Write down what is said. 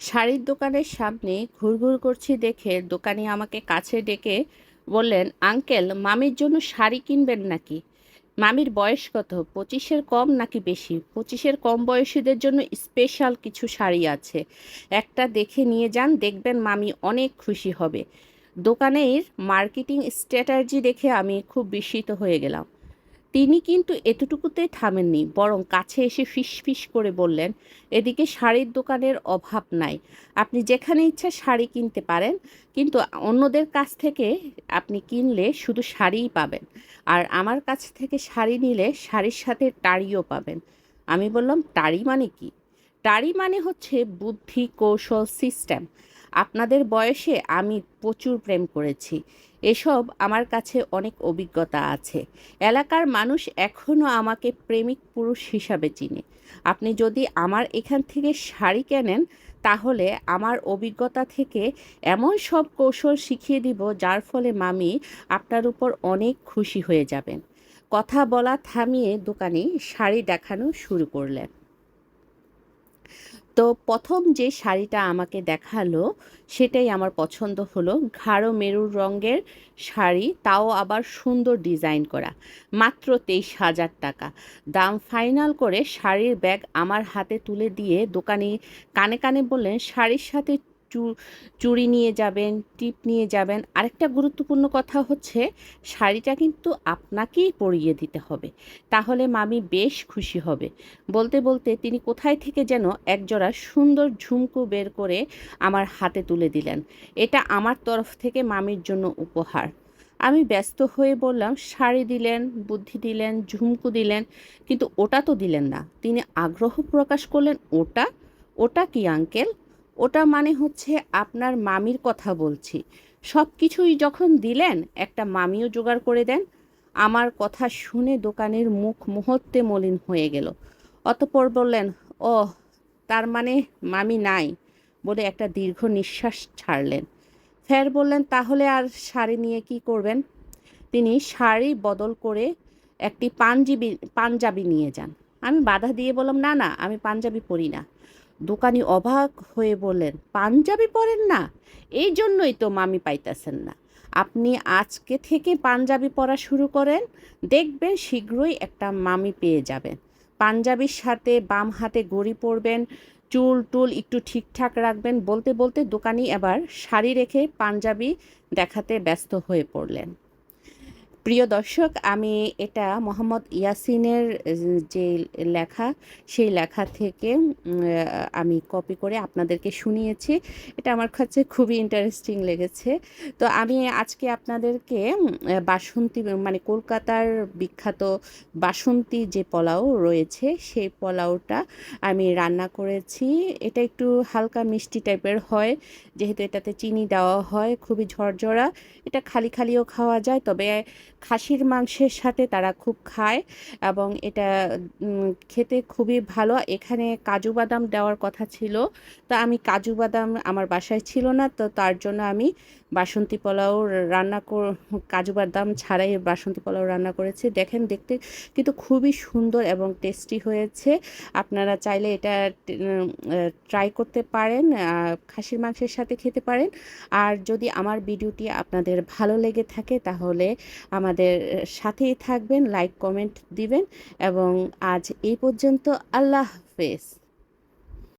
শাড়ির দোকানের সামনে ঘুরঘুর করছি দেখে দোকানি আমাকে কাছে ডেকে বললেন, আঙ্কেল, মামির জন্য শাড়ি কিনবেন নাকি? মামির বয়স কত, 25-এর কম নাকি বেশি? 25-এর কম বয়সীদের জন্য স্পেশাল কিছু শাড়ি আছে, একটা দেখে নিয়ে যান, দেখবেন মামি অনেক খুশি হবে। দোকানের মার্কেটিং স্ট্র্যাটাজি দেখে আমি খুব বিস্মিত হয়ে গেলাম। তিনি কিন্তু এতটুকুতে থামেননি, বরং কাছে এসে ফিসফিস করে বললেন, এদিকে শাড়ির দোকানের অভাব নাই, আপনি যেখানে ইচ্ছা শাড়ি কিনতে পারেন, কিন্তু অন্যদের কাছ থেকে আপনি কিনলে শুধু শাড়িই পাবেন, আর আমার কাছ থেকে শাড়ি নিলে শাড়ির সাথে টাড়িও পাবেন। আমি বললাম, টাড়ি মানে কি? টাড়ি মানে হচ্ছে বুদ্ধি, কৌশল, সিস্টেম। আপনাদের বয়সে আমি প্রচুর প্রেম করেছি, এসব আমার কাছে অনেক অভিজ্ঞতা আছে। এলাকার মানুষ এখনও আমাকে প্রেমিক পুরুষ হিসাবে চিনে। আপনি যদি আমার এখান থেকে শাড়ি কেনেন, তাহলে আমার অভিজ্ঞতা থেকে এমন সব কৌশল শিখিয়ে দিব, যার ফলে মামি আপনার উপর অনেক খুশি হয়ে যাবেন। কথা বলা থামিয়ে দোকানি শাড়ি দেখানো শুরু করলেন। তো প্রথম যে শাড়িটা আমাকে দেখালো সেটাই আমার পছন্দ হলো। গাঢ় মেরুন রঙের শাড়ি, তাও আবার সুন্দর ডিজাইন করা। মাত্র 23,000 টাকা। দাম ফাইনাল করে শাড়ির ব্যাগ আমার হাতে তুলে দিয়ে দোকানি কানে কানে বললেন, শাড়ির সাথে চুড়ি নিয়ে যাবেন, টিপ নিয়ে যাবেন। আরেকটা গুরুত্বপূর্ণ কথা হচ্ছে, শাড়িটা কিন্তু আপনাকেই পরিয়ে দিতে হবে, তাহলে মামি বেশ খুশি হবে। বলতে বলতে তিনি কোথায় থেকে যেন একজোড়া সুন্দর ঝুমকো বের করে আমার হাতে তুলে দিলেন। এটা আমার তরফ থেকে মামির জন্য উপহার। আমি ব্যস্ত হয়ে বললাম, শাড়ি দিলেন, বুদ্ধি দিলেন, ঝুমকো দিলেন, কিন্তু ওটা তো দিলেন না। তিনি আগ্রহ প্রকাশ করলেন, ওটা? ওটা কি আঙ্কেল? ওটা মানে হচ্ছে আপনার মামির কথা বলছি। সব কিছুই যখন দিলেন, একটা মামিও জোগাড় করে দেন। আমার কথা শুনে দোকানের মুখ মুহূর্তে মলিন হয়ে গেল। অতঃপর বললেন, ও, তার মানে মামি নাই, বলে একটা দীর্ঘ নিঃশ্বাস ছাড়লেন। ফের বললেন, তাহলে আর শাড়ি নিয়ে কি করবেন? তিনি শাড়ি বদল করে একটি পাঞ্জাবি নিয়ে যান। আমি বাধা দিয়ে বললাম, না না, আমি পাঞ্জাবি পরি না। দোকানি অবাক হয়ে বললেন, পাঞ্জাবি পরেন না? এই জন্যই তো মামি পাইতেছেন না। আপনি আজকে থেকে পাঞ্জাবি পরা শুরু করেন, দেখবেন শীঘ্রই একটা মামি পেয়ে যাবেন। পাঞ্জাবির সাথে বাম হাতে ঘড়ি পরবেন, চুল টুল একটু ঠিকঠাক রাখবেন। বলতে বলতে দোকানি এবার শাড়ি রেখে পাঞ্জাবি দেখাতে ব্যস্ত হয়ে পড়লেন। প্রিয় দর্শক, আমি এটা মোহাম্মদ ইয়াসিনের যে লেখা, সেই লেখা থেকে আমি কপি করে আপনাদেরকে শুনিয়েছি। এটা আমার কাছে খুবই ইন্টারেস্টিং লেগেছে। তো আমি আজকে আপনাদেরকে বাসন্তী, মানে কলকাতার বিখ্যাত বাসন্তী যে পোলাও রয়েছে, সেই পোলাওটা আমি রান্না করেছি। এটা একটু হালকা মিষ্টি টাইপের হয়, যেহেতু এটাতে চিনি দেওয়া হয়, খুবই ঝরঝরা। এটা খালি খালিও খাওয়া যায়, তবে খাসির মাংসের সাথে তারা খুব খায়, এবং এটা খেতে খুবই ভালো। এখানে কাজু বাদাম দেওয়ার কথা ছিল, তো আমি কাজু বাদাম আমার বাসায় ছিল না, তো তার জন্য আমি বাসন্তী পোলাও কাজু বাদাম ছাড়াই বাসন্তী পোলাও রান্না করেছি। দেখেন, দেখতে কিন্তু খুবই সুন্দর এবং টেস্টি হয়েছে। আপনারা চাইলে এটা ট্রাই করতে পারেন, খাসির মাংসের সাথে খেতে পারেন। আর যদি আমার ভিডিওটি আপনাদের ভালো লেগে থাকে, তাহলে আমাদের সাথেই থাকবেন, লাইক কমেন্ট দিবেন। এবং আজ এই পর্যন্ত। আল্লাহ হাফেজ।